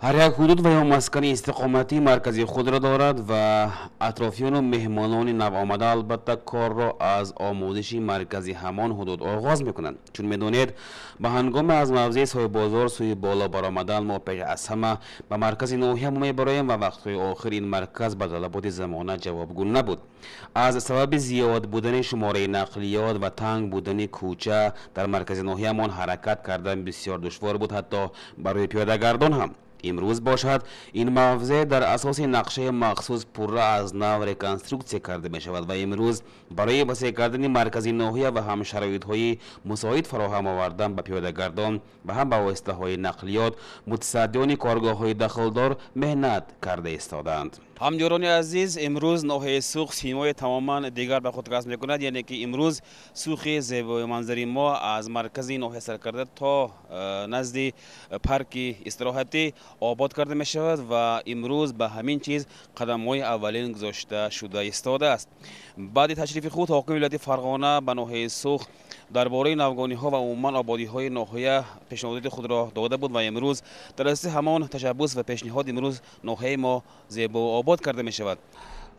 هر یک حدود و یا مسکن استقامتی مرکزی خود را دارد و اطرافیان و مهمانان نو آمده البته کار را از آموزش مرکزی همان حدود آغاز میکنند. چون میدونید به هنگام از موضع سوی بازار سوی بالا برآمدن ما پیش از همه به مرکز نوحیه میبریم و وقتهای آخر این مرکز به طلبات زمانه جوابگو نبود. از سبب زیاد بودن شماره نقلیات و تنگ بودن کوچه در مرکز نوحیه من حرکت کردن بسیار دشوار بود، حتی برای پیاده‌گردان هم. امروز باشد این موضع در اساس نقشه مخصوص پورا از نو ریکنسترکسیون کرده می شود و امروز برای وسیع کردن مرکز نوحیه و هم شرایط های مساعد فراهم آوردن به پیاده‌گردان و هم به واسطه های نقلیات متصدیان کارگاه های دخلدار مهنت کرده ایستادند. همجوران عزیز، امروز نوحه سوق سیمای تماما دیگر به خود قصد میکند، یعنی که امروز سوق زیبای منظری ما از مرکز نوحه سر کرده تا نزد پارک استراحتی آباد کرده می شود و امروز به همین چیز قدم های اولین گذاشته شده ایستاده است. بعد تشریف خود حاکم ولایت فرغانه به نوحه سوق درباره نوگانی ها و عموما آبادی های نوحه پیشنهادات خود را داده بود و امروز در اساس همان تشبث و پیشنهاد امروز نوحه ما زیبا و آباد کرده می شود.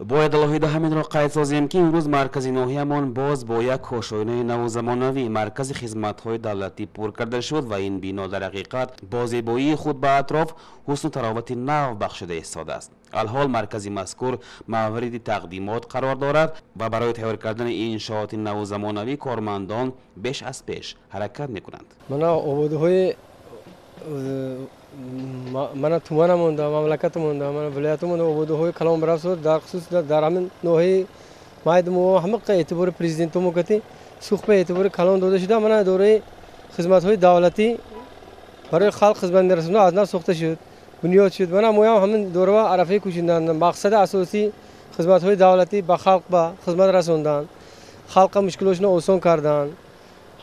باید الهیده همین را قید سازیم که امروز مرکز نوحیه‌مان باز با یک آشیانه نو زمانوی مرکز خدمت‌های دولتی پر کرده شد و این بنا در حقیقت با زیبایی خود به اطراف حسن و تراوت نو بخشیده ایستاده است. الحال مرکز مذکور مورد تقدیمات قرار دارد و برای تیار کردن این انشاءات نو زمانوی کارمندان بیش از پیش حرکت می‌کنند. من تومان مونده، مملکت مونده، من ولایت مونده، آبادهای کلام برافت در خصوص در همین نوحه ماید مو همه اعتبار پرزیدنت مو کتی سوخ به اعتبار کلام داده شده. من دوره خدمت های دولتی برای خلق خدمت رسوندن از نو ساخته شد، بنیاد شد. من مویم همین دوره و عرفه کوشیدن. مقصد اساسی خدمت های دولتی به خلق به خدمت رسوندن، خلق مشکلاتشون آسان کردن،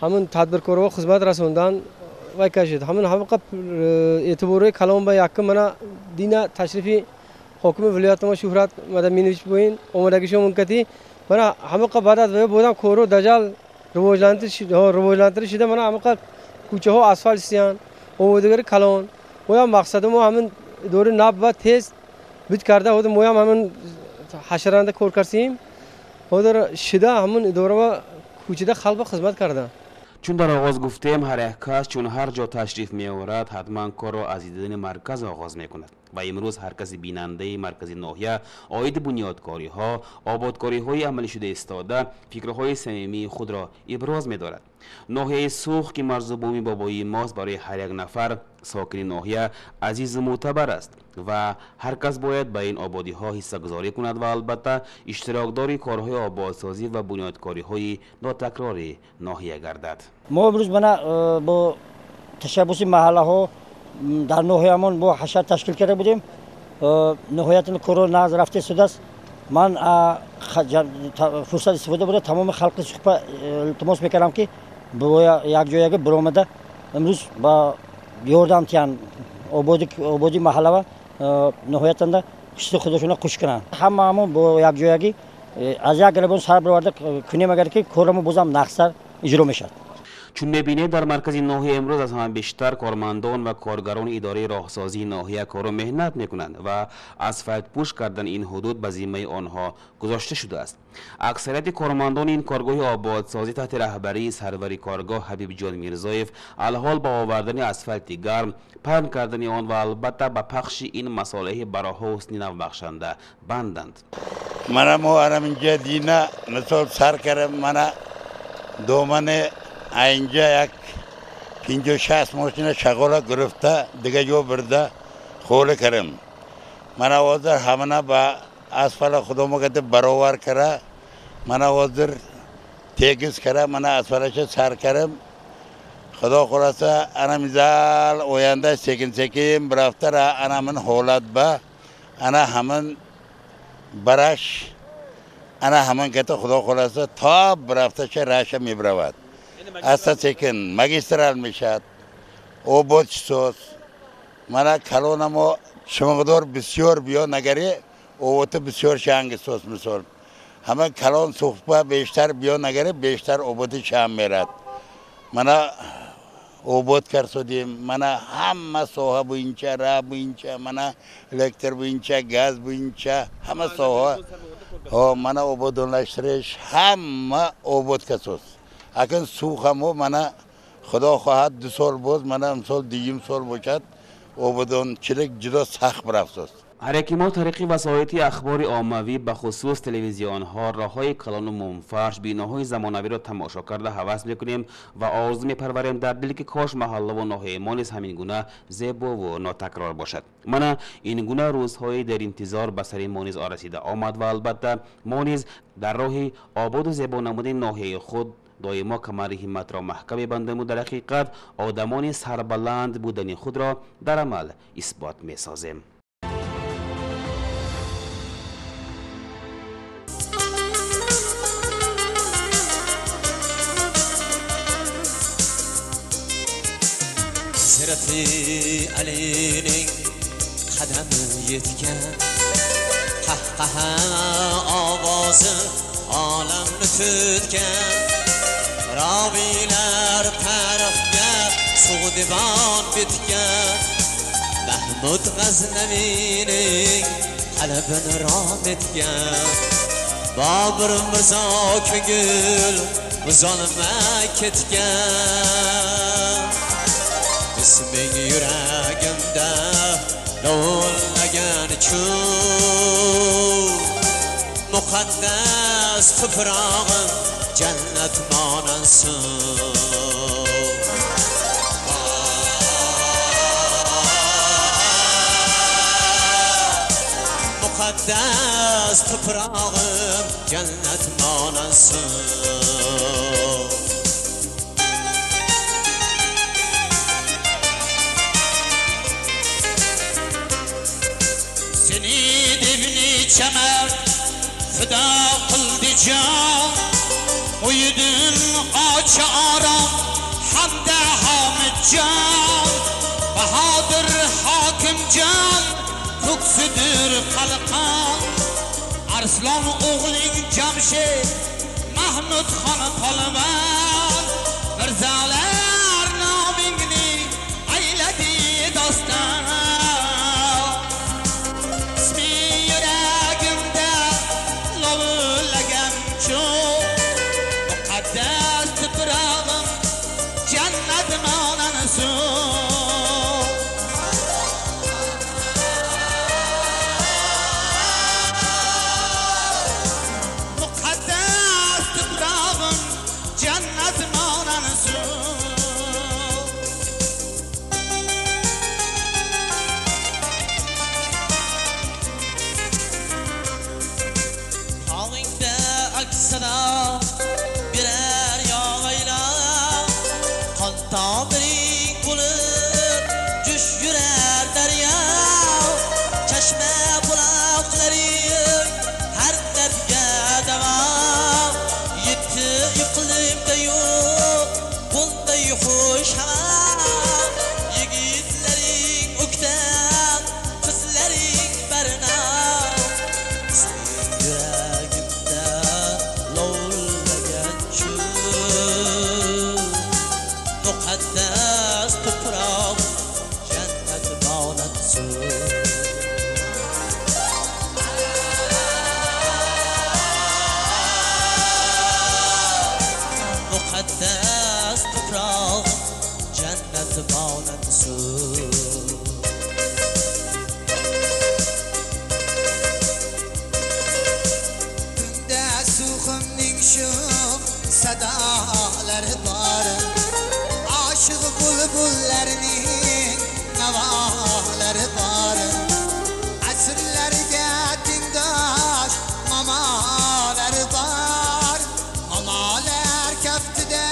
همین تدبیرکارا خدمت رسوندن و کشید. همین حقیقت اعتباری کلام به یک من دینا تشریفی حکم ولایت ما شهرت مدام مینویش بودین اومدگیشون منکتی من حقیقت بعد از بودم کورو دجال روزلانتر شده. من حقیقت کوچه ها اسفالت سیان اومدگی کلام و مقصد ما همین دوره ناب و تیز بیت کرده بود. ما همین حشرانده کار کردیم و در شده همین دوره ما کوچه خلق خدمت کرده. چون در آغاز گفتیم هر یک کس چون هر جا تشریف می آورد حتما کار را از دیدن مرکز آغاز می کند و امروز هر کسی بیننده مرکز نوحیه عاید بنیادکاری ها آبادکاری های عملی شده ایستاده فکرهای صمیمی خود را ابراز می دارد. نوحیه سوخ که مرزبانی بابایی ماست برای هر یک نفر ساکن نوحیه عزیز معتبر است و هر کس باید به این آبادی ها حصه گذاری کند و البته اشتراکداری کارهای آبادسازی و بنیادکاری های ناتکراری ناحیه گردد. ما امروز با تشبث محله ها در نوحیه‌مان با حشر تشکیل کرده بودیم. نهایت کرونا از رفته شده است. من فرصت استفاده بوده تمام خلق سوخ التماس میکردم که با یک جایی برآمده امروز با یاردم تیان آبادی محله و نهایتاً کشت خودشون خوش کنن. همون با یک جایی از یک گلبون سر برآورده کنیم اگر که کارمو بازم نقصر اجرا میشد. چون میبینید در مرکز نوحیه امروز از همه بیشتر کارمندان و کارگران اداره راهسازی نوحیه کار و مهنت میکنند و اسفالت پوش کردن این حدود به ذمه آنها گذاشته شده است. اکثریت کارمندان این کارگاه آبادسازی تحت رهبری سروری کارگاه حبیب جان میرزایف الحال با آوردن اسفالت گرم، پهن کردن آن و البته به پخش این مصالح برای حسن نو بخشنده بندند. من موارم اینجا دینا مثال سر کردم. من دومن اینجا یک 50-60 ماشین شغال گرفته دیگه جو برده خوله کردم. من آوازر همه با اسفل خودمو کده برآور کرده. من آوازر تیگز کرده. من اسفلش سر کردم. خدا خلاصه انا میزال آینده سکیم برفته را انا من حالت با انا همون برش انا همون که خدا خلاصه تا برفته چه راشه میبرود. اساس سکن ماجسترال میشد آباد شد. من کلونمو شماگدار بسیار بیا نگری اوت بسیار شنگ سوس مثال همه کلون صحبت بیشتر بیا نگری بیشتر آبادی شام میرد. من obod karsodیم mana hamma soha bo'yicha rab bo'yicha mana elektr bo'yicha gaz bo'yicha hamma soha mana obodonlashtirish hamma obod kasos akin suv ham mana xudo xohlad 2 so'l bo'z mana misol 2 so'l bo'chad obodonchilik juda sax bir afsus. هر یکی ما طریق وسایط اخبار عاموی به خصوص تلویزیون ها راههای کلان و منفرش بیناهای زمانوی را تماشا کرده هوس میکنیم و آرزو میپروریم در دل که کاش محله و ناحیه ما نیز همین گونه زیبا و ناتکرار باشد. من این گونه روزهای در انتظار به سر ما نیز رسیده آمد و البته ما نیز در راه آباد و زیبا نمودن ناحیه خود دائما کمر همت را محکم بندیم و در حقیقت آدمان سربلند بودن خود را در عمل اثبات میسازیم. Sirati Ali'nin kademi yetken Kahkaha avazı alemni tutken Raviler tarafga suğdiban bitken Mahmud G'aznaviyning qalbini rom etgan Bobur Mirzo ko'ngil uzolmay ketgan İsming yuragimda lovullagan chun Muqaddas tuprog'im jannat monansin Muqaddas tuprog'im jannat monansin Çemer fida qildi jon Uyudin qocha aram hamda Hamidjon Bahodir Hokimjon ko'ksidir qalqon Arslon o'g'ling Jamshid Mahmud xon polvon Mirzolar nomingni ayladi doston Muqaddas tuprog'im jannat monansin Muqaddas tuprog'im jannat monansin Tog'ingda aksana birer yağayla Kan tabiring bo'lib jush yurar daryo Chashma buloqlaring har dardga davo Yetti iqlimda yo'q bunday xush havo Yigitlaring o'ktam qizlaring barnam Yuragimda lovullagan chun Muqaddas tuprog jannat monansin Muqaddas tuprog jannat monansin Tunda suximning sho'x sadolari bor Aşık bulbullarning navolari bor Asrlarga tengdosh mamolari bor Mamolar kaftida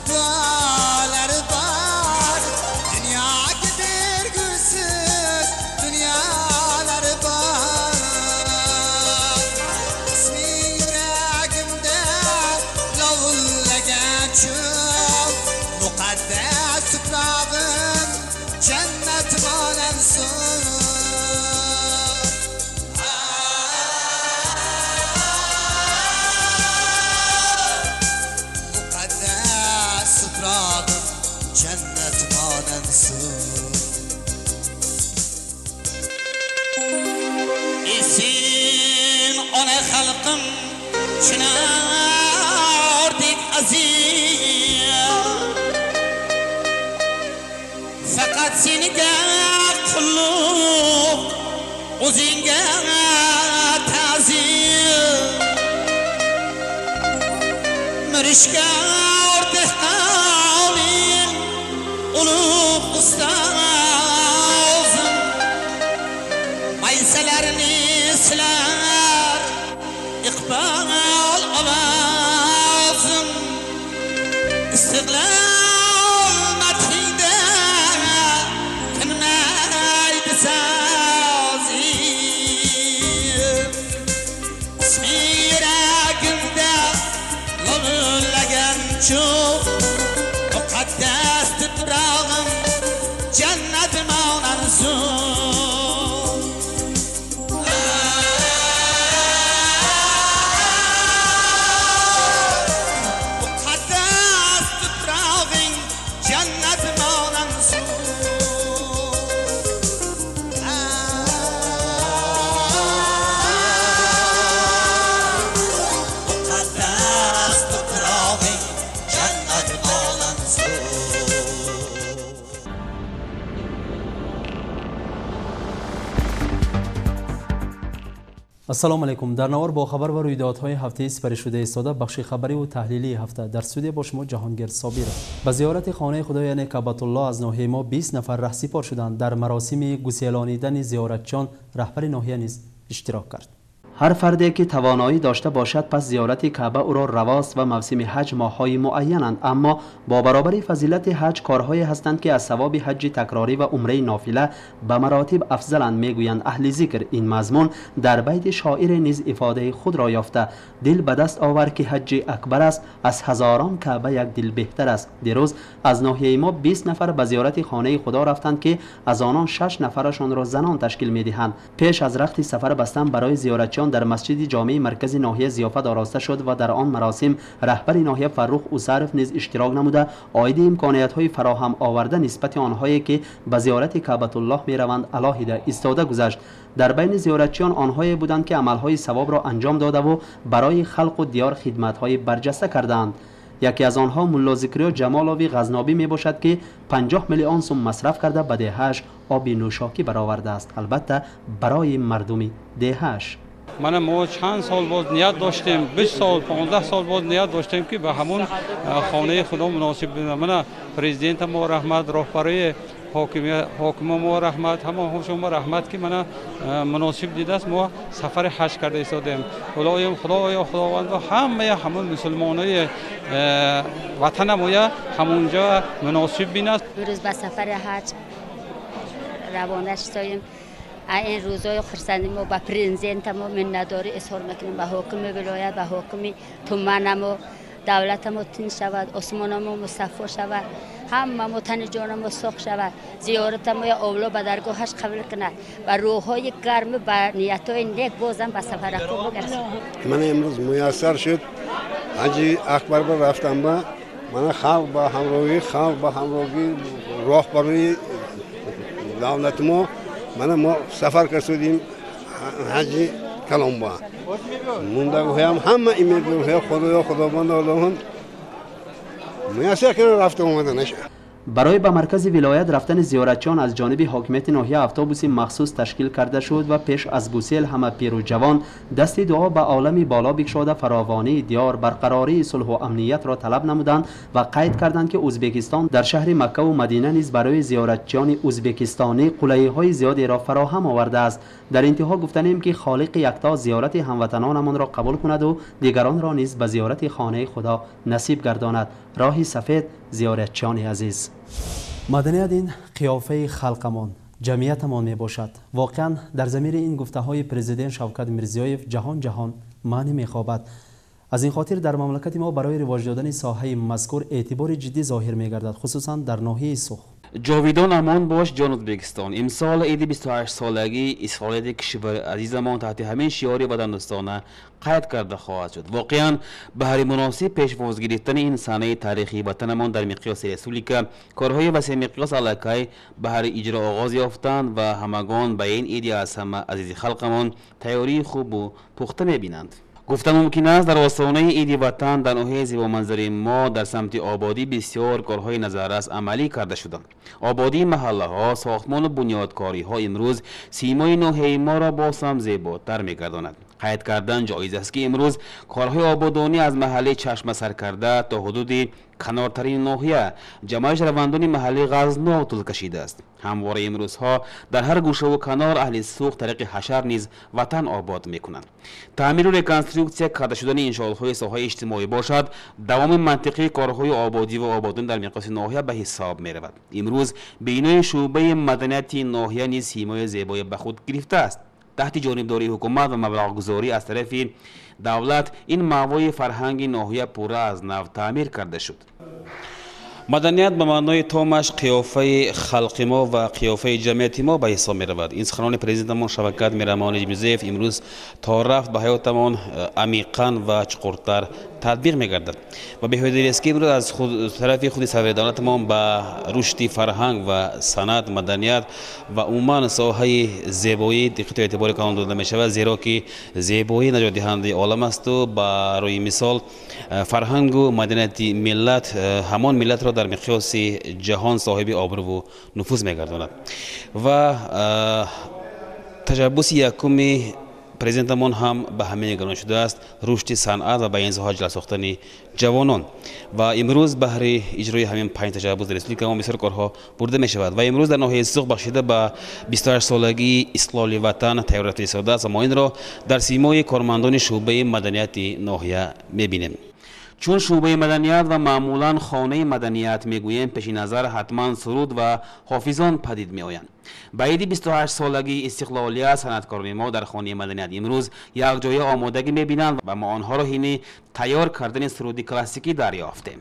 duolari bor Dunyoga bergusiz dunyolari bor Isming yuragimda lovullagan chun Muqaddas tuprog'im jannat monansin Muqaddas tuprog'im İsin ona halkım çınardık aziz fakat seni de kulluk o'zingga ta'zim mirishga o'rtak qavling ulug' ustozim maysalarini silar iqbol ovozim istiqlol madhida tinmaydi sozim ismi yuragimda lovullagan cho'g' muqaddas tuprog'im jannatim onarzu السلام علیکم. در نوار با خبر و رویدادهای هفته سپری شده ایستاده بخش خبری و تحلیلی هفته در استودیو با شما جهانگیر صابر. به زیارت خانه خدا یعنی کعبة الله از ناحیه ما 20 نفر رهسپار شدند. در مراسم گسیلانیدن زیارتچیان رهبر ناحیه نیز اشتراک کرد. هر فردی که توانایی داشته باشد پس زیارت کعبه او را رواست و موسم حج ماه‌های معینند، اما با برابر فضیلت حج کارهایی هستند که از ثواب حج تکراری و عمره نافله به مراتب افضلند. میگویند اهل ذکر این مضمون در بیت شاعر نیز افاده خود را یافته: دل به دست آور که حج اکبر است، از هزاران کعبه یک دل بهتر است. دیروز از ناحیه ما 20 نفر به زیارت خانه خدا رفتند که از آنان 6 نفرشان را زنان تشکیل میدهند. پیش از رخت سفر بستن برای زیارتچیان در مسجد جامع مرکز ناحیه ضیافت آراسته شد و در آن مراسم رهبر ناحیه فرخ اوصرف نیز اشتراک نموده عاید امکانیت‌های فراهم آورده نسبت آنهایی که به زیارت کعبة الله می‌روند علاهده ایستاده گذشت. در بین زیارتچیان آنهایی بودند که عملهای ثواب را انجام داده و برای خلق و دیار خدمت‌های برجسته کردند. یکی از آنها ملا ذکریا جمالاوی غزنابی می باشد که 50 میلیون سوم مصرف کرده به دهه‌اش آب نوشاکی برآورده است، البته برای مردم دهه‌اش. ما چند سال باز نیت داشتیم، 20 سال 15 سال باز نیت داشتیم که به همون خانه خدا مناسب بدم. پرزیدنت ما رحمت، راهبری حاکم ما رحمت، همه شما رحمت که من مناسب دیده است. ما سفر حج کرده ایستادیم. خداوند همون مسلمانای وطن ما همونجا مناسب بینست. روز به سفر حج روانه شدیم. این روزای خرسندی ما با پرزیدنت ما منتداری اظهار میکنیم، به حاکم ولایت، به حاکم تومن ما، دولت ما تین شود، آسمان ما مصفا شود، همه ما تن جان ما ساخ شود، زیارت ما یا اولا به درگاهش قبول کند و روحای گرم به نیتهای نیک بازم به سفر خوب برسد. من امروز میسر شد حج اکبر بر رفتم. با من خلق با همراهی راهبری دولت ما ما سفر کردیم حج کلانبا مونده هم همه ایمیل خداوند اللهم میسر کنه رفته اومده نشه. برای به مرکز ولایت رفتن زیارتچیان از جانب حاکمیت ناحیه اتوبوس مخصوص تشکیل کرده شد و پیش از بوسیل همه پیر و جوان دست دعا به عالم بالا بگشاده فراوانی دیار برقراری صلح و امنیت را طلب نمودند و قید کردند که ازبکستان در شهر مکه و مدینه نیز برای زیارتچیان ازبکستانی قلعه‌های زیادی را فراهم آورده است. در انتها گفتنیم که خالق یکتا زیارت هموطنانمان را قبول کند و دیگران را نیز به زیارت خانه خدا نصیب گرداند. راهی سفید زیارتچیان عزیز. مدنیت این قیافه خلقمان، جمعیتمان می باشد. واقعا در ضمیر این گفته های پرزیدنت شوکت میرزیایف جهان معنی می خوابد. از این خاطر در مملکت ما برای رواج دادن ساحه مذکور اعتبار جدی ظاهر می گردد، خصوصا در ناحیه سوخ. جاویدان امان باش جان ازبکستان. امسال عید 28 سالگی استقلال کشور عزیزمان تحت همین شعار وطندوستانه قید کرده خواهد شد. واقعا بهر مناسب پیشواز گرفتن این سنه تاریخی وطنمان در مقیاس رسولیکا کارهای وسیع مقیاس علاقه بهر اجرا آغاز یافتند و همگان به این عید از همه عزیز خلقمان تیاری خوب و پخته می‌بینند. گفتم ممکن است در آستانه عید وطن در ناحیه زیبا منظره ما در سمت آبادی بسیار کارهای نظررس عملی کرده شدند. آبادی محله ها، ساختمان و بنیادکاری ها امروز سیمای ناحیه ما را باز هم زیباتر می‌گرداند. قید کردن جایز است که امروز کارهای آبادانی از محله چشم سر کرده تا حدود کنارترین ناحیه جمعش روندان محله غزنو طول کشیده است. همواره امروزها در هر گوشه و کنار اهل سوق طریق حشر نیز وطن آباد میکنند. تعمیر و ریکنستروکسیا کرده شدن انشاءالله ساحه اجتماعی باشد دوام منطقی کارهای آبادی و آبادان در مقیاس ناحیه به حساب می رود. امروز بینای شعبه مدنیتی ناحیه نیز سیمای زیبای به خود گرفته است. تحت جانبداری حکومت و مبلغ گذاری از طرف دولت این ماوای فرهنگی ناحیه پوره از نو تعمیر کرده شد. مدنیت به معنای تامش قیافه خلق ما و قیافه جمعیت ما به حساب می رود. این سخنان پرزیدنتمان شوکت میرمان جمیزیف امروز تا رفت به حیاتمان عمیقاً و چقورتر تطبیق می گردد و به حدی است که امروز از طرف خود صدر دولتمان به رشد فرهنگ و صنعت مدنیت و عموما ساحه زیبایی دقت و اعتبار کانون داده می شود، زیرا که زیبایی نجات دهنده عالم است و برای مثال فرهنگ و مدنیت ملت همان ملت را در مقیاس جهان صاحب آبرو و نفوذ می‌گرداند و تشبث یکم پرزیدنتمان هم به همین گران شده است رشد صنعت و به این زها جلوه ساختن جوانان و امروز بهر اجرای همین 5 تشبث رسمی که بسیار کارها برده می شود و امروز در ناحیه سوق بخشیده به 28 سالگی استقلال وطن تیارت ایستاده است. ما این را در سیمای کارمندان شعبه مدنیت ناحیه می‌بینیم. چون شعبه مدنیت و معمولا خانه مدنیت میگوییم پیش نظر حتما سرود و حافظان پدید می آیند. به عید 28 سالگی استقلالیت صنعتکاران ما در خانه مدنیت امروز یک جای آمادگی میبینند و ما آنها را حین تیار کردن سرود کلاسیکی دریافتیم.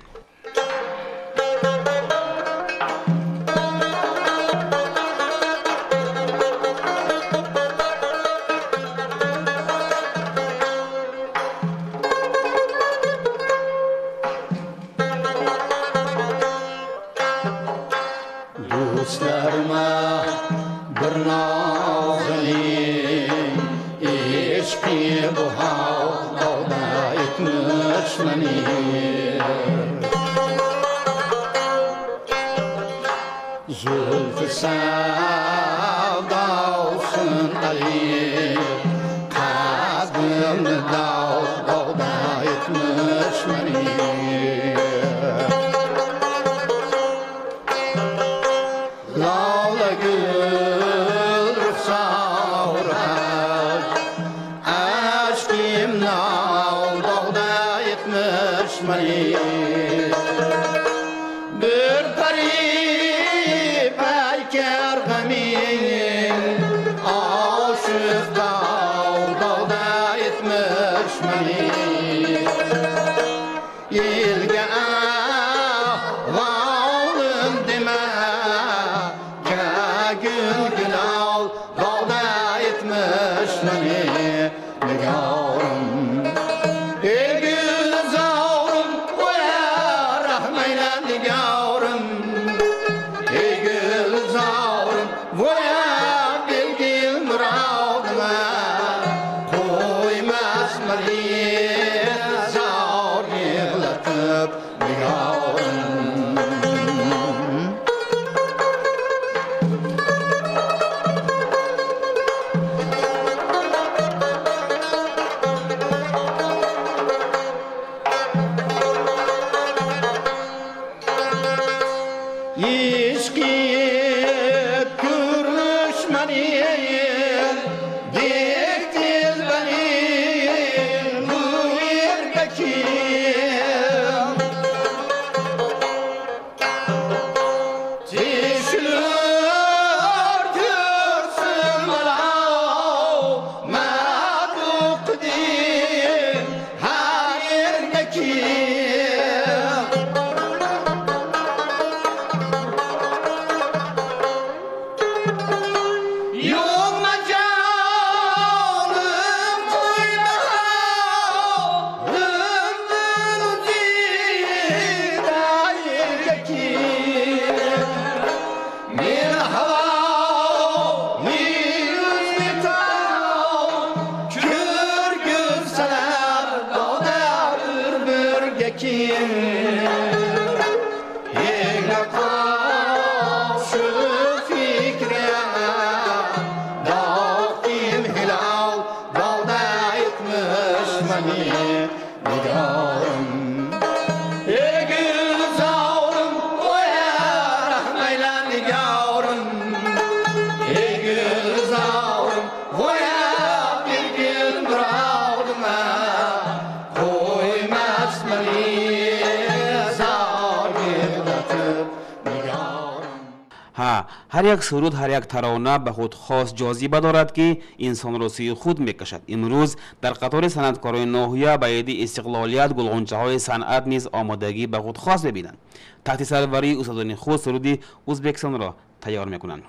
هر یک سرود، هر یک ترانه به خود خاص جاذبه دارد که انسان را سوی خود میکشد. امروز در قطار صنعتکاران ناحیه به عید استقلالیت گلغنچه های صنعت نیز آمادگی به خود خاص ببینند. تحت سروری استادان خود سرودی ازبکستان را تیار میکنند.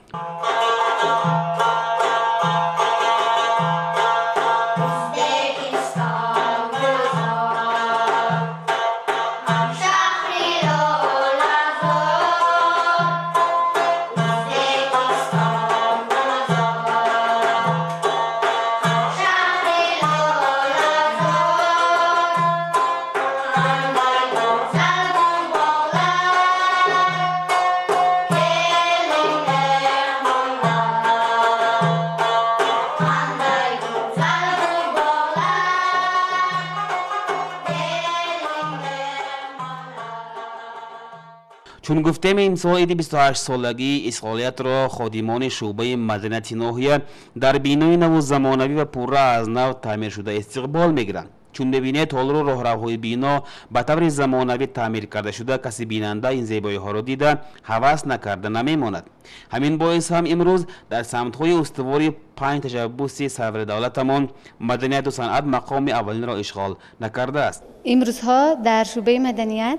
چون گفتیم امسال عید 28 سالگی استقلالیت را خادمان شعبه مدنیت ناحیه در بینای نو زمانوی و پوره از نو تعمیر شده استقبال میگیرند. چون ببینید حال رو راهروهای بینا به طور زمانوی تعمیر کرده شده، کسی بیننده این زیبایی ها را دیده هوس نکرده نمیماند. همین باعث هم امروز در سمت‌های استواری 5 تشبوس سرور دولتمان مدنیت و صنعت مقام اولین را اشغال نکرده است. امروزها در شعبه مدنیت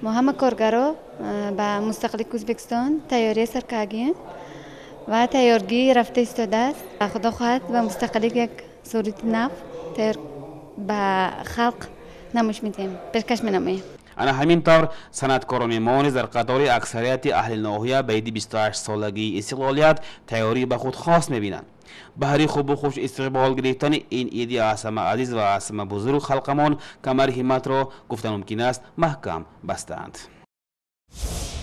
ما همه کارگرها به مستقلی ازبکستان تیاری سرکاگی و تیارگی رفته ایستاده است. خدا خواهد و مستقلی یک سرود نو به خلق نمایش میدیم، پیشکش می‌نماییم. انا همین طور صنعتکاران ما نیز در قطار اکثریت اهل ناحیه به عید 28 سالگی استقلالیت تیاری به خود خاص می‌بینند. به هر خوب و خوش استقبال گرفتن این عید عاصمه عزیز و عاصمه بزرگ خلقمان کمر همت را گفتن ممکن است محکم بستند.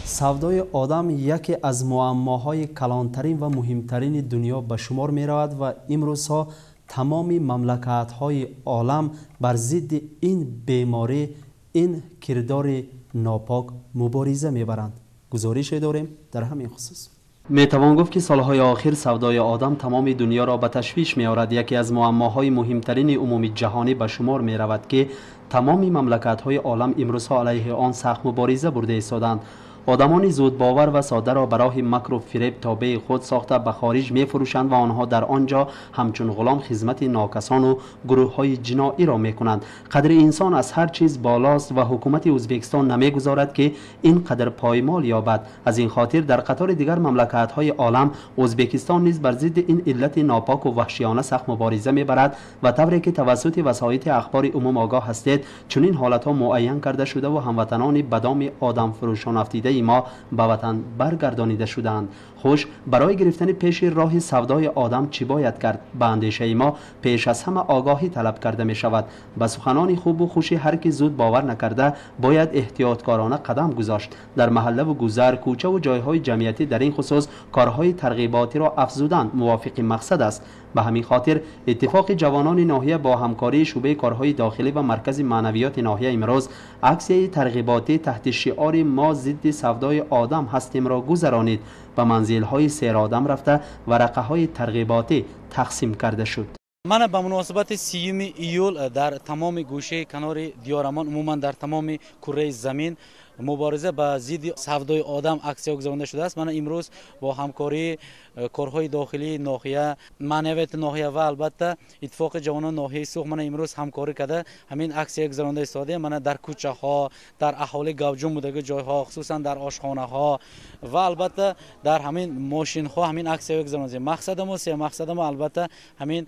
سودای آدم یکی از معماهای کلانترین و مهمترین دنیا به شمار می رود و امروزها تمام مملکت‌های عالم بر ضد این بیماری، این کردار ناپاک مبارزه می‌برند. گزارش داریم در همین خصوص. میتوان گفت که سالهای آخر سودای آدم تمام دنیا را به تشویش می‌آورد. یکی از معماهای مهمترین عمومی جهانی به شمار می‌رود که تمام مملکت‌های عالم امروزها علیه آن سخت مبارزه برده ایستادند. آدمان زود باور و ساده را برای مکر و فریب تابع خود ساخته به خارج می فروشند و آنها در آنجا همچون غلام خدمت ناکسان و گروه های جنایی را می کنند. قدر انسان از هر چیز بالاست و حکومت ازبکستان نمی گذارد که این قدر پایمال یابد. از این خاطر در قطار دیگر مملکت های عالم ازبکستان نیز بر ضد این علت ناپاک و وحشیانه سخت مبارزه می برد و طوری که توسط وسایل اخبار عموم آگاه هستید چنین حالت ها معین کرده شده و هموطنان بدام آدم فروشان افتیده ما به وطن برگردانیده شدند. خوش برای گرفتن پیش راه سودای آدم چی باید کرد؟ به اندیشه ما پیش از همه آگاهی طلب کرده می شود. به سخنان خوب و خوشی هر کی زود باور نکرده باید احتیاطکارانه قدم گذاشت. در محله و گذر، کوچه و جایهای جمعیتی در این خصوص کارهای ترغیباتی را افزودن موافق مقصد است. به همین خاطر اتفاق جوانان ناحیه با همکاری شعبه کارهای داخلی و مرکز معنویات ناحیه امروز عکسی ترغیباتی تحت شعار ما ضد سودای آدم هستیم را گذرانید. به منزل‌های سیر آدم رفته ورقه‌های ترغیباتی تقسیم کرده شد. من به مناسبت 30 ایول در تمام گوشه کنار دیارمان عموما در تمام کره زمین مبارزه با ضد سودای آدم اکسیا گذرانده شده است. من امروز با همکاری کارهای داخلی ناحیه، معنویات ناحیه و البته اتفاق جوانان ناحیه سوخ من امروز همکاری کرده همین اکسیا گذرانده ایستاده. من در کوچه ها، در اهالی گوجم بودگی جای ها، خصوصا در آشخانه ها و البته در همین ماشین ها همین اکسیا گذرانده. مقصد ما البته همین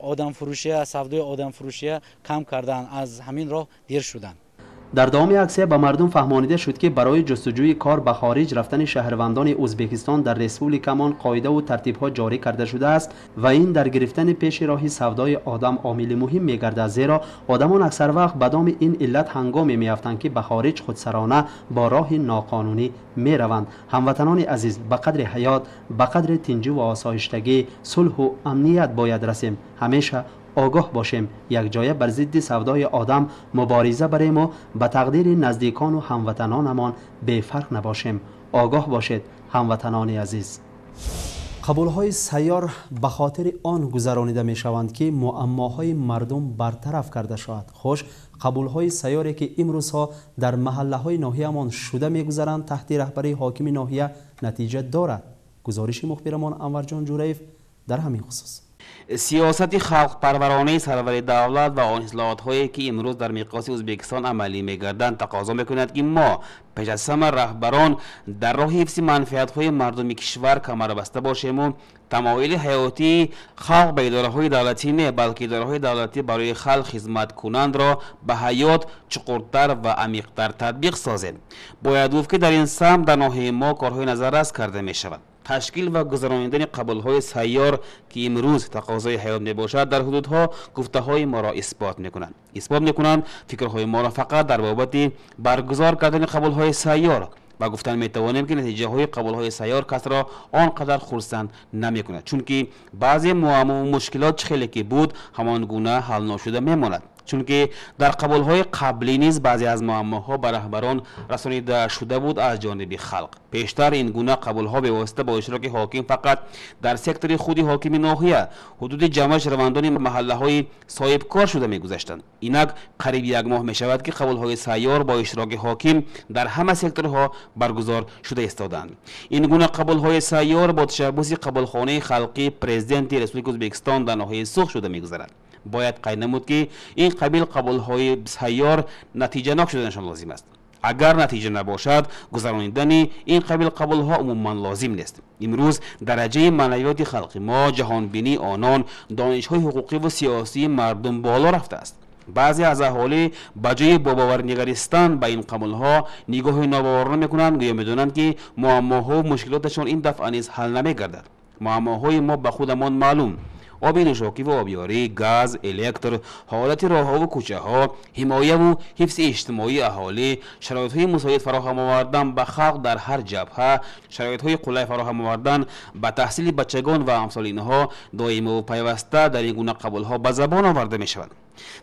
آدم فروشی، سودای آدم فروشی کم کردن، از همین راه دیر شدن. در دام عکسیه به مردم فهمانیده شد که برای جستجوی کار به خارج رفتن شهروندان ازبکستان در رسپوبلیکمان قاعده و ترتیب‌ها جاری کرده شده است و این در گرفتن پیش راه سودای آدم عامل مهم می‌گردد، زیرا آدمان اکثر وقت به دام این علت هنگامی می‌افتند که به خارج خودسرانه با راه ناقانونی می‌روند. هموطنان عزیز، به قدر حیات، به قدر تنجی و آسایشتگی، صلح و امنیت باید رسیم. همیشه آگاه باشیم، یک جایه بر ضد سودای آدم مبارزه بریم و به تقدیر نزدیکان و هموطنانمان بی فرق نباشیم. آگاه باشید هموطنان عزیز. قبول‌های سیار به خاطر آن گذرانیده می‌شوند که معماهای مردم برطرف کرده شود. خوش قبول‌های سیاری که امروزها در محله‌های ناحیه‌مان شده می‌گذرند تحت رهبری حاکم ناحیه نتیجه دارد. گزارش مخبرمان انورجان جوریف در همین خصوص. سیاست خلق پرورانه سرور دولت و آن اصلاحات هایی که امروز در میقات ازبکستان عملی می‌گردند تقاضا می‌کند که ما پیش از همه رهبران در راه حفظ منفعت های مردم کشور کمر بسته باشیم و تمایل حیاتی خلق به اداره های دولتی نه بلکه اداره های دولتی برای خلق خدمت کنند را به حیات چقورتر و عمیق‌تر تطبیق سازیم. باید گفت که در این سمت در ناحیه ما کارهای نظررس کرده می شود. تشکیل و گذراندن قبول‌های سیار که امروز تقاضای حیات میباشد در حدودها گفته‌های ما را اثبات میکنند فکرهای ما را فقط در بابت برگزار کردن قبول‌های سیار و گفتن میتوانیم که نتیجه های قبول‌های سیار کس را آنقدر خرسند نمیکند چون که بعضی معما و مشکلات خیلی که بود همان گونه حل نشده میماند چون که در قبول‌های قبلی نیز بعضی از معماها به رهبران رسانیده شده بود از جانب خلق. پیشتر این گونه قبول‌ها به واسطه با اشتراک حاکم فقط در سکتور خودی حاکم ناحیه حدود جمع شهروندان محله‌های صاحب کار شده می‌گذشتند. اینک قریب یک ماه می‌شود که قبول‌های سیار با اشتراک حاکم در همه سکتورها برگزار شده ایستادند. این گونه قبول‌های سیار با تشبث قبولخانه خلقی پرزیدنت ریاست ازبکستان در ناحیه سوخ شده می‌گذرد. باید قید نمود که این قبیل قبول‌های سیار نتیجه ناک شدنشان لازم است. اگر نتیجه نباشد گذراندن این قبیل قبول‌ها عموما لازم نیست. امروز درجه معنویات خلق ما جهانبینی آنان دانش‌های حقوقی و سیاسی مردم بالا رفته است. بعضی از اهالی بجای با باور نگریستن به این قبول‌ها نگاه ناباورانه می‌کنند و می‌دانند که معماها و مشکلاتشان این دفعه نیز حل نمی‌گردد. معماهای ما به خودمان معلوم آب نوشاکی و آبیاری، گاز، الکتر، حالت راه‌ها و کوچه‌ها، حمایه و حفظ اجتماعی اهالی، شرایط‌های مساعد فراهم آوردن به خلق در هر جبهه، شرایط‌های قلع فراهم آوردن به تحصیل بچگان و امثال اینها دائم و پیوسته در این گونه قبول‌ها به زبان آورده می‌شود.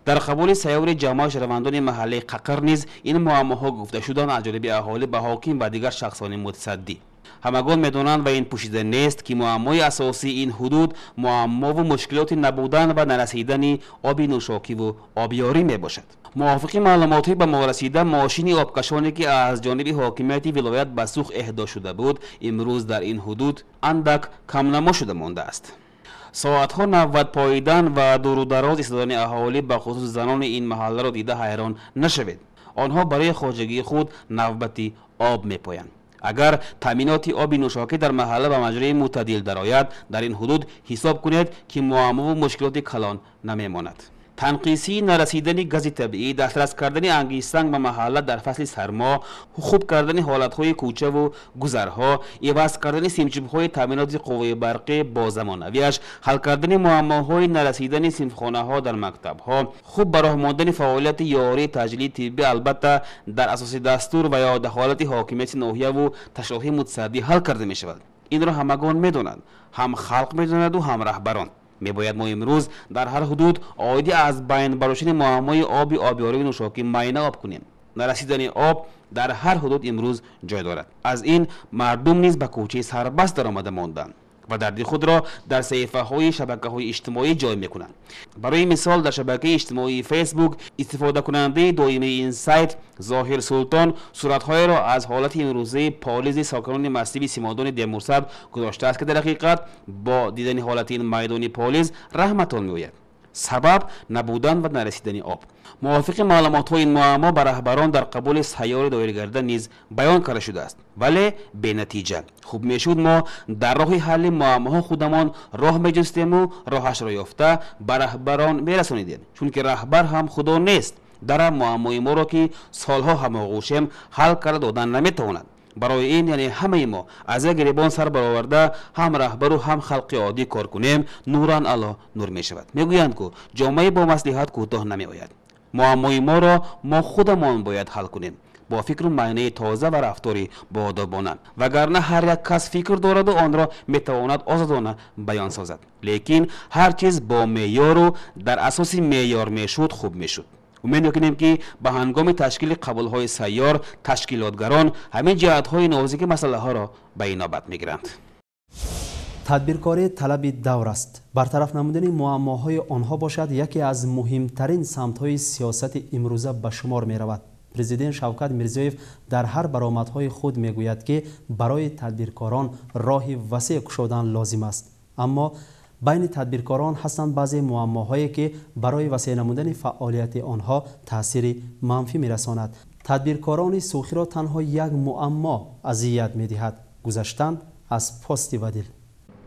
در قبول سیار جمع شهروندان محله ققر نیز این معماها گفته شدن از جانب اهالی به حاکم و دیگر شخصان متصدی. همگان میدانند و این پوشیده نیست که معمای اساسی این حدود معما و مشکلات نبودن و نرسیدن آب نوشاکی و آبیاری می باشد. موافق معلوماتی به ما رسیده ماشین آبکشانی که از جانب حاکمیت ولایت به سوخ اهدا شده بود امروز در این حدود اندک کم نما شده مانده است. ساعتها نوبت پاییدن و دور و دراز ایستادن اهالی به خصوص زنان این محله را دیده حیران نشوید. آنها برای خواجگی خود نوبتی آب میپایند. اگر تامینات آب نوشاکی در محله به مجرای معتدل درآید در این حدود حساب کنید که معما و مشکلات کلان نمیماند. تنقیسی نرسیدن گاز طبیعی، دسترس کردن انگیزسنگ به محله در فصل سرما، خوب کردن حالتهای کوچه و گذرها، عوض کردن سیمچوب‌های تامینات قوه برقی با زمانویش، حل کردن معماهای نرسیدن صنفخانه‌ها در مکتب‌ها، خوب به راه ماندن فعالیت یاری تجلیل طبی البته در اساس دستور و یا دخالت حاکمیت ناحیه و تشریح متصدی حل کرده می‌شود. این را همگان می‌دانند، هم خلق می‌داند و هم رهبران. میباید ما امروز در هر حدود عایدی از بین برداشتن معمای آبیاری نوشاکی معاینه آب کنیم. نرسیدن آب در هر حدود امروز جای دارد. از این مردم نیز به کوچه سربست درآمده ماندند و درد خود را در صفحه‌های شبکه‌های اجتماعی جای می‌کنند. برای مثال در شبکه اجتماعی فیسبوک استفاده کننده دائم این سایت ظاهر سلطان صورت‌های را از حالت امروزه پالیز ساکنان مسیب سیمادان دیمورسد گذاشته است که در حقیقت با دیدن حالت این میدان پالیز رحمتان می‌آید. سبب نبودن و نرسیدن آب. موافق معلومات‌های این معما به رهبران در قبول سیار دایرگرده نیز بیان کرده شده است ولی به نتیجه. خوب میشود ما در راه حل معماها خودمان راه میجستیم و راهش را یافته به رهبران میرسانیدیم چون که رهبر هم خدا نیست. در معمای ما را که سالها هماغوشیم حل کرده دادن نمیتواند. برای این یعنی همه ما از گریبان سر برآورده هم رهبر و هم خلق عادی کار کنیم نوران الا نور می شود. میگویند که جامعه با مصلحت کوتاه نمی آید. معمای ما را ما خودمان باید حل کنیم با فکر و معنی تازه و رفتاری باادبانه وگرنه هر یک کس فکر دارد و آن را میتواند آزادانه بیان سازد لیکن هر چیز با معیار و در اساس معیار میشد خوب میشد. امید میکنیم که به هنگام تشکیل قبول‌های سیار تشکیلاتگران همین جهت‌های نازک مسئله ها را به اینابت میگیرند. تدبیرکاری طلب دور است. برطرف نمودن معماهای آنها باشد یکی از مهمترین سمت‌های سیاست امروزه به شمار می رود. پرزیدنت شوکت میرزیویف در هر برآمدهای خود میگوید که برای تدبیرکاران راه وسیع گشودن لازم است، اما بین تدبیرکاران هستند بعضی معماهایی که برای وسیع نمودن فعالیت آنها تأثیر منفی میرساند. تدبیرکاران سوخی را تنها یک معما اذیت میدهد: گذشتن از پست ودیل.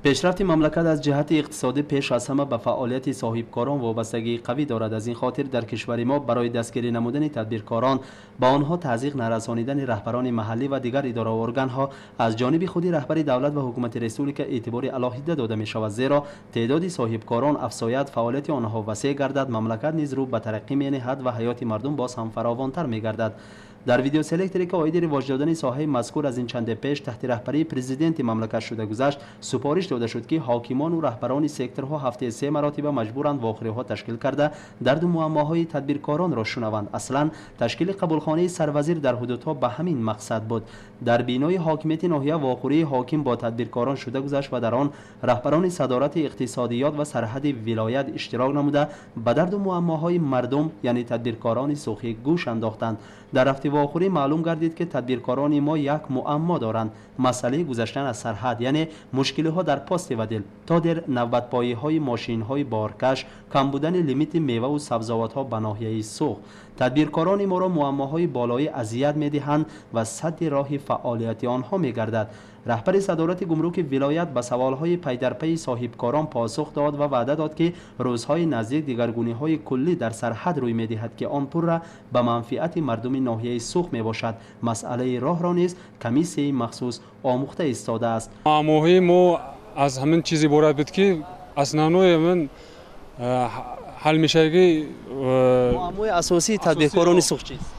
پیشرفت مملکت از جهت اقتصادی پیش از همه به فعالیت صاحبکاران وابستگی قوی دارد. از این خاطر در کشور ما برای دستگیری نمودن تدبیرکاران با آنها تضییق نرسانیدن رهبران محلی و دیگر اداره و ارگانها از جانب خود رهبر دولت و حکومت رسولی که اعتبار الهیده داده می شود، زیرا تعداد صاحبکاران افزاید، فعالیت آنها وسیع گردد، مملکت نیز رو به ترقی می نهد و حیات مردم باز هم فراوانتر می گردد. در ویدیو سلکتری که عاید رواج دادن ساحه مذکور از این چند پیش تحت رهبری پرزیدنت مملکت شده گذشت، سپارش داده شد که حاکمان و رهبران سکتورها هفته 3 مراتب مجبورند واخری‌ها تشکیل کرده درد و معماهای تدبیرکاران را شنوند. اصلا تشکیل قبولخانه سروزیر در حدودها به همین مقصد بود. در بینای حاکمیت ناحیه واخوری حاکم با تدبیرکاران شده گذشت و در آن رهبران صدارت اقتصادیات و سرحد ولایت اشتراک نموده به درد و معماهای مردم یعنی تدبیرکاران سوخی گوش انداختند. در هفته واخوری معلوم گردید که تدبیرکاران ما یک معما دارند: مسئله گذشتن از سرحد، یعنی مشکلی ها در پست ودیل تا در نوبتپایی های ماشین های بارکش، کم بودن لیمیت میوه و سبزیجات ها به ناحیه سوخ. تدبیرکاران ما را معماهای بالایی اذیت میدهند و سد راه فعالیت آنها میگردد. رهبر صدارت گمرک ولایت به سوالهای پی در پی صاحبکاران پاسخ داد و وعده داد که روزهای نزدیک دیگرگونی‌های کلی در سرحد روی می‌دهد که آن پر را به منفعت مردم ناحیه سوخ میباشد. مسئله راه را نیز کمیسیون مخصوص آموخته ایستاده است. معماهای ما از همین چیزی عبارت بود که اصلا من حل میشه که معمای اساسی تدبیرکاران سوخ چیست؟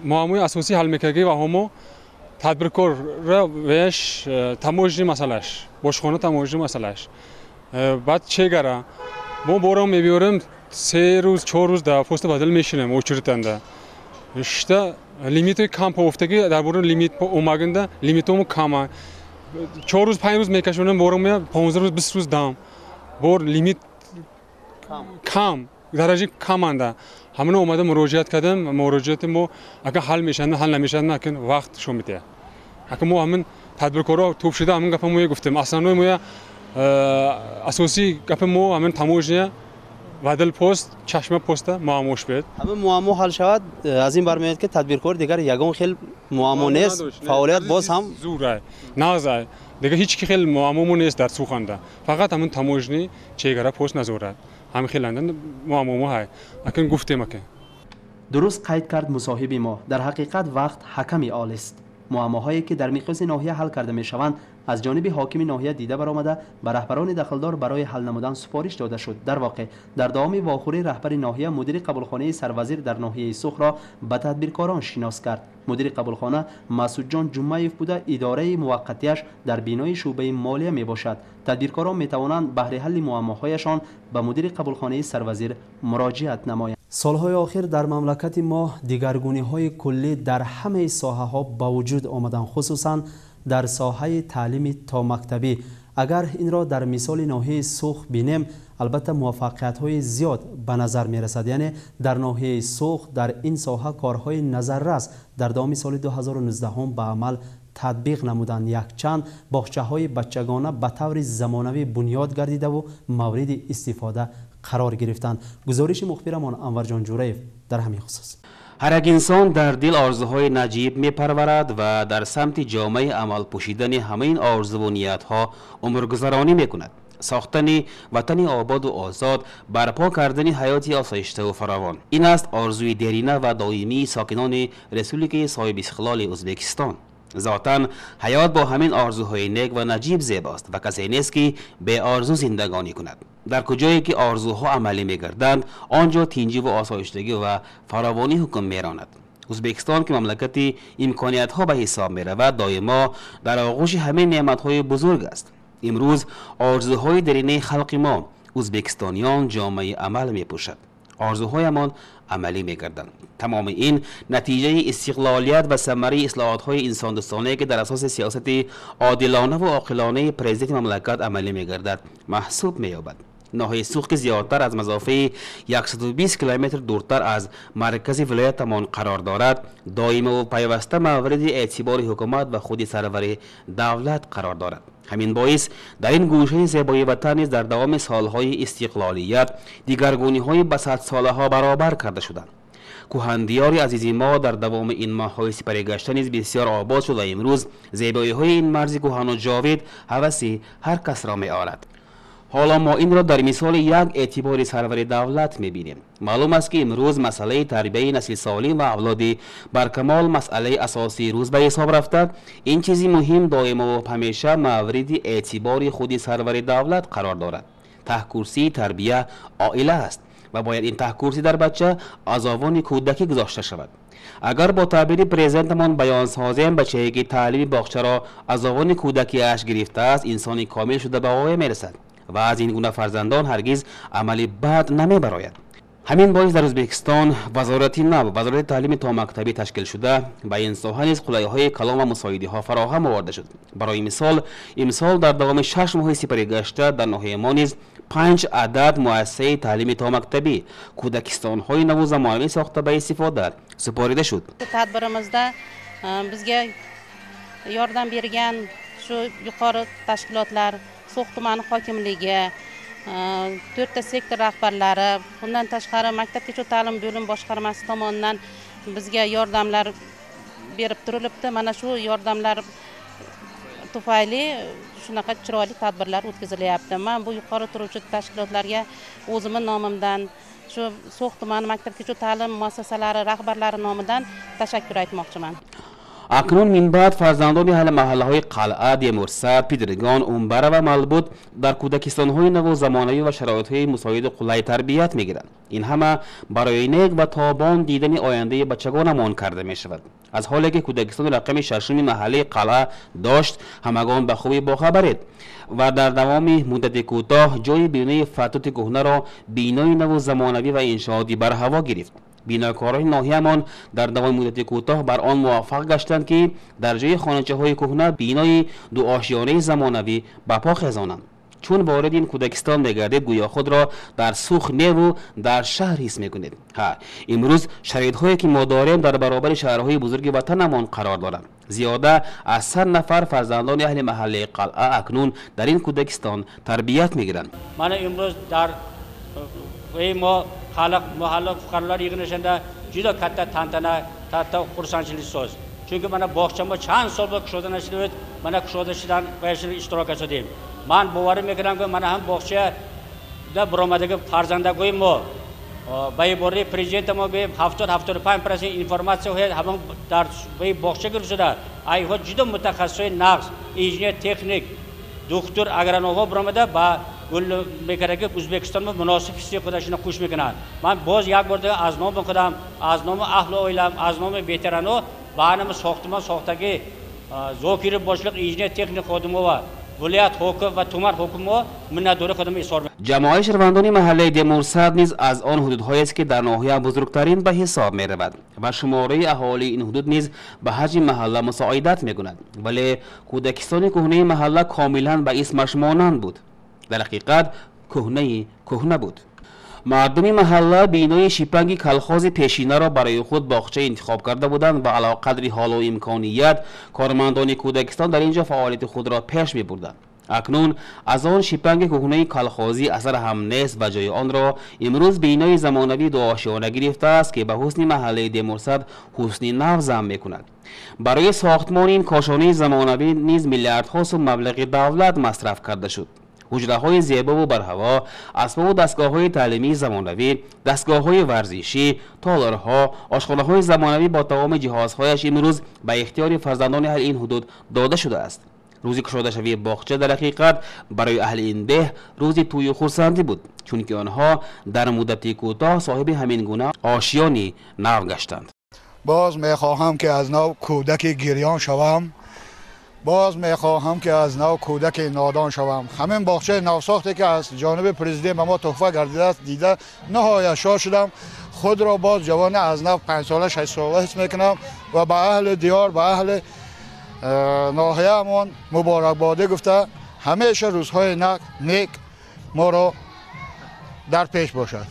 معمای اساسی حل میکنه و همو تدبیرکار را ویش تموجی مسئلهش باشخانه تموجی مسئلهش بعد چه گره ما بارم میبیاریم 3 روز 4 روز در پست بدل میشینیم اوچرتنده اشته لیمیت کم پافتگی در بورن لیمیت اومگنده لیمیتمو کمه 4 روز 5 روز میکشونم بارم 15 روز 20 روز دام بار لیمیت کم درجه کم انده همون اومده مراجعت کردم مراجعت ما اگه حل میشن حل نمیشن نکن وقت شو میده اگه ما همون تدبیرکارا توپ شده همون گپ ما گفتم اصلا ما اساسی گپ ما همون تموجه بدل پست چشم پست معموش بید همون معما حل شود. از این برمیاد که تدبیرکار دیگر یگان خیل معما نیست، فعالیت باز هم زوره نغزه دیگه هیچ کی خیل معما نیست در سوخنده، فقط همون تموجنی چهگره پست نزوره همین خیلی معما های اکنون گفتیم که درست قید کرد مصاحب ما. در حقیقت وقت حکمی آل است. معماهایی که در میخواست ناحیه حل کرده میشوند از جانب حاکم ناحیه دیده برآمده به رهبران دخلدار برای حل نمودن سفارش داده شد. در واقع در دام واخوری رهبر ناحیه مدیر قبولخانه سروزیر در ناحیه سوخ را به تدبیرکاران شناس کرد. مدیر قبولخانه مسعود جان جمعیف بوده اداره موقتیش در بینای شعبه مالیه می باشد. تدبیرکاران می توانند بهره حل معماهایشان به مدیر قبولخانه سروزیر مراجعت نمایند. سالهای آخر در مملکت ما دیگرگونی‌های کلی در همه ساحه‌ها با وجود آمدن، خصوصاً در ساحه تعلیم تا مکتبی. اگر این را در مثال ناحیه سوخ بینیم البته موفقیت‌های زیاد به نظر می‌رسد. یعنی در ناحیه سوخ در این ساحه کارهای نظررس در دام سال 2019 هم به عمل تطبیق نمودند. یک چند باغچه‌های بچگانه به طور زمانوی بنیاد گردیده و مورد استفاده قرار گرفتند. گزارش مخبرمان انور جان جوریف در همین خصوص. هر یک انسان در دل آرزوهای نجیب می پرورد و در سمت جامعه عمل پوشیدن همه این آرزو و نیت‌ها عمرگذرانی می کند. ساختن وطنی آباد و آزاد، برپا کردن حیاتی آسایشته و فراوان، این است آرزوی دیرینه و دائمی ساکنان رسولیک صاحب استقلال ازبکستان. ذاتاً حیات با همین آرزوهای نیک و نجیب زیباست و کسی نیست که به آرزو زندگانی کند. در کجایی که آرزوها عملی می‌گردند آنجا تینجی و آسایشتگی و فراوانی حکم می‌راند. ازبکستان که مملکت امکانیت‌ها به حساب می‌رود دائما در آغوش همین نعمت‌های بزرگ است. امروز آرزوهای درونی خلق ما ازبکستانیان جامعه عمل می‌پوشد. آرزوهایمان عملی می‌گردند. تمام این نتیجه استقلالیت و ثمره اصلاحات‌های انسان دوستانه که در اساس سیاست عادلانه و عاقلانه پرزیدنت مملکت عملی می‌گردد محسوب می‌یابد. ناحیه سوخت که زیادتر از مسافه 120 کیلومتر دورتر از مرکز ولایتمان قرار دارد، دائم و پیوسته مورد اعتبار حکومت و خود سرور دولت قرار دارد. همین باعث در این گوشه زیبای وطن نیز در دوام سالهای استقلالیت دیگرگونی‌های به صد ساله ها برابر کرده شدند. کهندیار عزیزی ما در دوام این ماه‌های سپری گشته نیز بسیار آباد شد و امروز زیبایی‌های این مرز کهن و جاوید هوس هر کس را می‌آرد. حالا ما این را در مثال یک اعتبار سرور دولت می‌بینیم. معلوم است که امروز مسئله تربیت نسل سالم و اولاد برکمال مسئله اساسی روز به حساب رفته. این چیزی مهم دائم و همیشه مورد اعتبار خود سرور دولت قرار دارد. ته کرسی تربیت عائله است و باید این ته کرسی در بچه از آوان کودکی گذاشته شود. اگر با تعبیر پرزنتمان بیان سازیم، بچه‌ای که تعلیم باغچه را از آوان کودکی اش گرفته است انسانی کامل شده به واقع میرسد و از این گونه فرزندان هرگز عملی بد نمیبراید. همین باعث در ازبکستان وزارت نو وزارت تعلیم تا مکتبی تشکیل شده با این ساحه نیز خلایهای کلام و مساعده ها فراهم آورده شد. برای مثال امسال در دوام 6 ماه سپری گشته در ناحیه ما نیز 5 عدد مؤسسه تعلیم تا مکتبی کودکستان های نو زمانوی ساخته به استفاده سپاریده شد. Tadbirimizda bizga yordam bergan shu yuqori tashkilotlar, So'x tumani hokimligi, 4 ta sektor rahbarlari, bundan tashqari maktabgacha ta'lim bo'lim boshqarmasi tomonidan bizga yordamlar berib turilibdi. Mana shu yordamlar tufayli shunaqa chiroyli tadbirlar o'tkazilyapti. Men bu yuqori turuvchi tashkilotlarga o'zimning nomimdan, shu So'x tumani maktabgacha ta'lim muassasalari rahbarlari nomidan tashakkur aytmoqchiman. اکنون من بعد فرزندان اهل محله های قلعه، دیمورسد، پیدرگان، اونبره و ملبود در کودکستان های نو زمانه‌ای و شرایط های مساعد قلعه تربیت میگیرند. این همه برای نیک و تابان دیدن آینده بچگانمان کرده می شود. از حالی که کودکستان رقم 6 محله قلعه داشت، همگان به خوبی باخبرید و در دوام مدت کوتاه جای بینای فتوت کهنه را بینای نو زمانوی و انشاءاتی بر هوا گرفت. بیناکاران ناحیه‌مان در دوام مدت کوتاه بر آن موفق گشتند که در جای خانه‌های کهنه بینای 2 آشیانه زمانوی برپا خیزانند. چون وارد این کودکستان می‌گردید گویا خود را در سوخ نو در شهر حس می‌کنید. امروز شرایط‌هایی که ما داریم در برابر شهرهای بزرگ وطنمان قرار دارند. زیاده از 100 نفر فرزندان اهل محله قلعه اکنون در این کودکستان تربیت می‌گیرند. من امروز در ما xalq mahalla fuqarolar yig'ilishida juda katta tantana, katta xursandchilik so'z. Chunki mana bog'chama chand so'l bo'lib kushodlanishdi, mana kushodishdan ishtirok etdim. Men bovarim ekanamki, mana ham bog'chada biromadagi farzandagoyim bor. Baybori prezidentimoga 70-75% informatsiya hoyat hamon dar bog'cha kirishida. Ayho juda mutaxassis, naqs, injener, texnik, doktor, agronoma biromada ba گل میکنه که ازبکستان ما مناسب کسی خودشون خوش میکنن. من باز یک بار دیگه از نام خودم، از نام اهل اویلم، از نام ویترانو برنامه ساختمان ساختگی زوکیر باشلق انجینر تکنیک خودم و ولایت حکومت و تومار حکومت منظور خودم اظهار میکنم. جماعت شهروندان محله دیمورسد نیز از آن حدودهایی است که در ناحیه بزرگترین به حساب میرود و شماره اهالی این حدود نیز به حجم محله مساعدت میکند. ولی کودکستان کهنه محله کاملا به اسمش مانند بود. در حقیقت کهنه بود. مردم محله بینای شیپنگ کلخاز پیشینه را برای خود باغچه انتخاب کرده بودند و علاوه قدری حال و امکانیت کارمندان کودکستان در اینجا فعالیت خود را پیش می بردند. اکنون از آن شیپنگ کهنه کلخازی اثر هم نیست و جای آن را امروز بینای زمانوی 2 آشیانه گرفته است که به حسن محله دیمورسد حسن نو ضم می کند. برای ساختمان این کاشانه زمانوی نیز میلیاردها سوم مبلغ دولت مصرف کرده شد. حجره‌های زیبا و برهوا، اسباب و دستگاه‌های تعلیمی زمانوی، دستگاه‌های ورزشی، تالارها، آشخانه‌های زمانوی با تمام جهازهایش امروز به اختیار فرزندان اهل این حدود داده شده است. روزی گشوده شوی باغچه در حقیقت برای اهل این ده روزی توی خرسندی بود، چون که آنها در مدتی کوتاه صاحب همین گونه آشیانی نو گشتند. باز می‌خواهم که از نو کودک گریان شوم. باز میخواهم که از نو کودک نادان شوم. همین باغچه نوساختی که از جانب پرزیدنت به ما تحفه گردیده است دیده نهایت شاد شدم. خود را باز جوان از نو 5 ساله 6 ساله حس میکنم و به اهل دیار به اهل ناحیه‌مان مبارکبادی گفته همیشه روزهای نیک ما را در پیش باشد.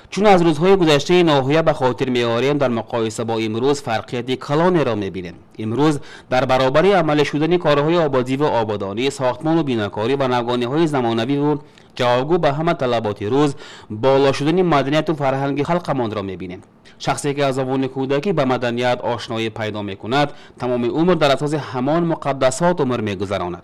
چون از روزهای گذشته ناحیه به خاطر می‌آوریم در مقایسه با امروز فرقیت کلانی را می‌بینیم. امروز در برابر عمل شدن کارهای آبادی و آبادانی، ساختمان و بیناکاری و نوگانی‌های زمانوی و جوابگو به همه طلبات روز، بالا شدن مدنیت و فرهنگ خلقمان را می‌بینیم. شخصی که از آن کودکی به مدنیت آشنایی پیدا می‌کند، تمام عمر در اساس همان مقدسات عمر می‌گذراند.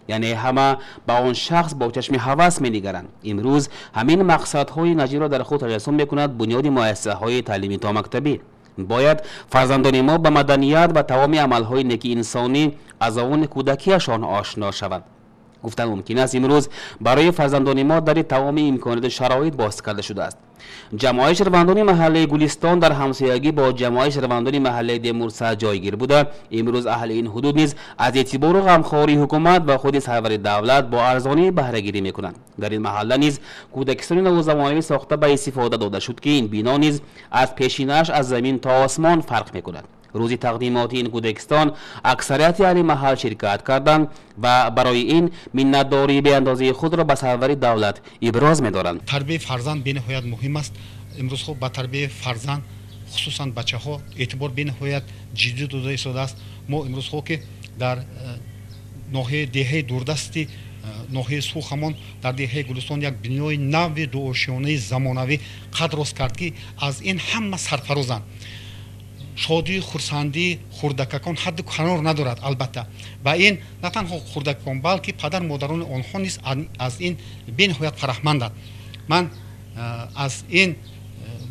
یعنی همه با آن شخص با چشم هوس می‌نگرند. امروز همین مقصدهای نجیب را در خود تجسم می‌کند بنیاد مؤسسه‌های تعلیمی تا مکتبی. باید فرزندان ما به مدنیت و تمام عملهای نیکی انسانی از آن کودکیشان آشنا شوند. گفتن ممکن است امروز برای فرزندان ما در تمام امکانات شرایط باز کرده شده است. جماعت شهروندان محله گلستان در همسایگی با جماعت شهروندان محله دیمورسا جایگیر بوده. امروز اهل این حدود نیز از اعتبار و غمخواری حکومت و خود سرور دولت با ارزانی بهره گیری میکنند. در این محله نیز کودکستان نوزمانوی ساخته به استفاده داده شد که این بنا نیز از پیشینش از زمین تا آسمان فرق میکند. روز تقدیمات این کودکستان اکثریت اهل محل شرکت کردند و برای این منتداری به اندازه خود را به سرور دولت ابراز می‌دارند. تربیت فرزند بینهایت مهم است. امروز خب با تربیت فرزند خصوصا بچه‌ها اعتبار بینهایت جدی داده شده است. ما امروز خب که در ناحیه دهه دوردستی ناحیه سوخمان در دهه گلستان یک بنیای نو دوآشیانه زمانوی قد راست کرد که از این همه سرفرازند. شادی خورسندی خوردکان حد کنار ندارد. البته و این نه تنها خوردکان بلکه پدر مادران آنها نیز از این بینهایت فرهمندند. من از این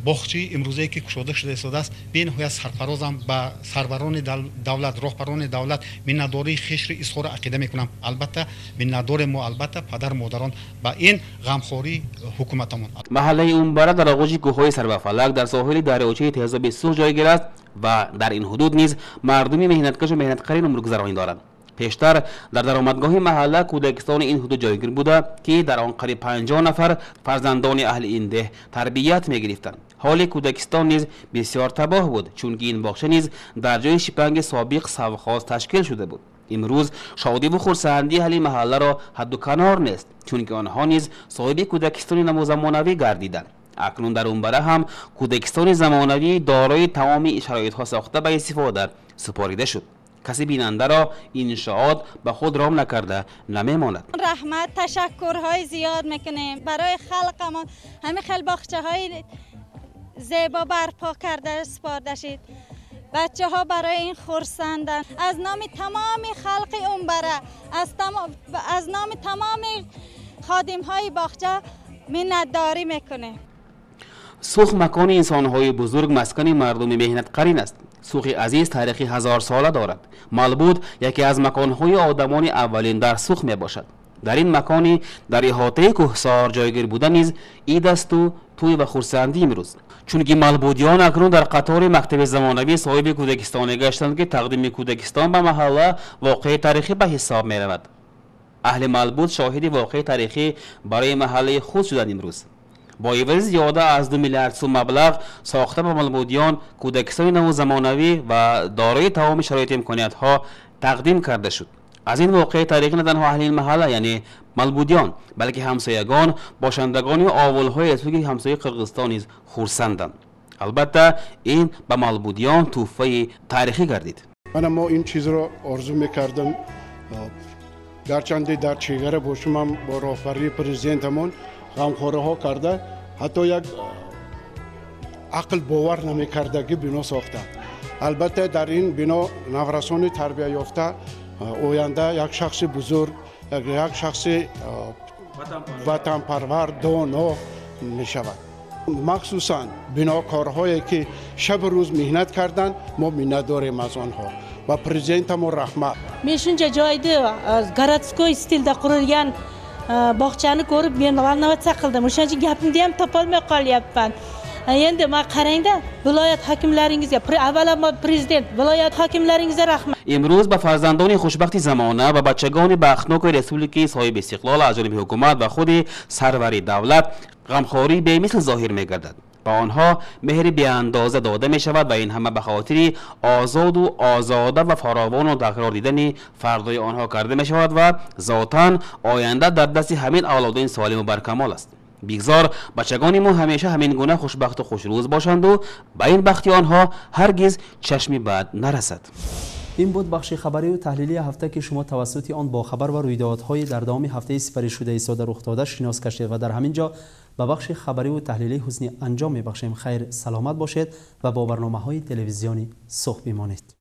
باغچه امروزی که گشوده شده است بینهایت سرفرازم به سروران دولت، راهبران دولت منتداری خویش را اظهار عقیده میکنم. البته منتدار ما البته پدر مادران با این غمخواری حکومتمان. محله اونبره در آغوش کوههای سربفلک در ساحل دریاچه تهذاب سوخ جایگیر است و در این حدود نیز مردمی مهنتکش و مهنتکاران عمرگذرانی دارند. پیشتر در درآمدگاه محله کودکستان این حدود جایگیر بوده که در آن قریب 50 نفر فرزندان اهل این ده تربیت می‌گرفتند. حال کودکستان نیز بسیار تباه بود چون که این باغچه نیز در جای شپنگ سابق سوخاز تشکیل شده بود. امروز شادی و خرسندی اهل محله را حد و کنار نیست چون که آنها نیز صاحب کودکستان نوزمانوی گردیدند. اکنون در اونبره هم کودکستان زمانوی دارای تمام شرایط‌ها ساخته به استفاده سپاریده شد. کسی بیننده را این شعار به خود رام نکرده نمیماند. رحمت تشکرهای زیاد میکنیم برای خلقمان. همین خیلی باغچه‌های زیبا برپا کرده سپارده شد. بچه ها برای این خرسندن. از نام تمام خلق اونبره، از نام تمام خادم های باغچه منتداری میکنه. سوخ مکان انسانهای بزرگ، مسکن مردم مهنت قرین است. سوخ عزیز تاریخی 1000 ساله دارد. مالبود یکی از مکانهای آدمان اولین در سوخ می باشد. در این مکانی در احاطه کوهسار جایگیر بودن نیز عید است و توی و خرسندی امروز. چون که مالبودیان اکنون در قطار مکتب زمانوی صاحب کودکستان گشتند که تقدیم کودکستان به محله واقع تاریخی به حساب می رود. اهل مالبود شاهد واقع تاریخی برای محله خود شدند. امروز با عوض زیاده از 2 میلیارد سوم مبلغ ساخته به مالبودیان کودکستان نوزمانوی و دارای تمام شرایط امکانیت ها تقدیم کرده شد. از این واقع تاریخی نه تنها اهل این محله یعنی مالبودیان بلکه همسایگان باشندگان و آولهای سوی همسایه قرقیزستان نیز خرسندند. البته این به مالبودیان تحفه تاریخی گردید. من ما این چیز را آرزو میکردم گرچند در چگره باشم هم با راهبری پرزیدنتمون غمخواری ها کرده حتی یک عقل باور نمیکردگی بنا ساخته. البته در این بنا نورسان تربیت یافته آینده یک شخص بزرگ یک شخص وطن پرور دانا می شود. مخصوصا بناکارهایی که شب روز مهنت کردند ما منت داریم از آنها و پرزیدنت ما رحمت میشونجا جایده گراتسکوی استیل دا قرulgan باغچani ko'rib men valnovatsa qildim. O'shancha gapimni ham topolmay qolyapman. Endi men qarangda viloyat hokimlaringizga avvalo prezident viloyat hokimlaringizga rahmat. امروز به فرزندان خوشبخت زمانه و بچگان بختناک رسولی صاحب استقلال از جانب حکومت و خود سرور دولت غمخواری به مثل ظاهر می‌گردد. با آنها مهر بی اندازه داده می شود و این همه به خاطر آزاد و آزاده و فراوان و قرار دیدن فردای آنها کرده می شود و ذاتاً آینده در دست همین اولادین سالم و برکمال است. بیگذار بچگان ما همیشه همین گونه خوشبخت و خوشروز باشند و به این بختی آنها هرگز چشمی بد نرسد. این بود بخش خبری و تحلیلی هفته که شما توسط آن با خبر و رویدادهای در دام هفته سپری شده ایستاده رخ داده شناس کشید و در همین جا به بخش خبری و تحلیلی حسنی انجام می‌بخشیم. خیر سلامت باشید و با برنامه‌های تلویزیونی سوق بمانید.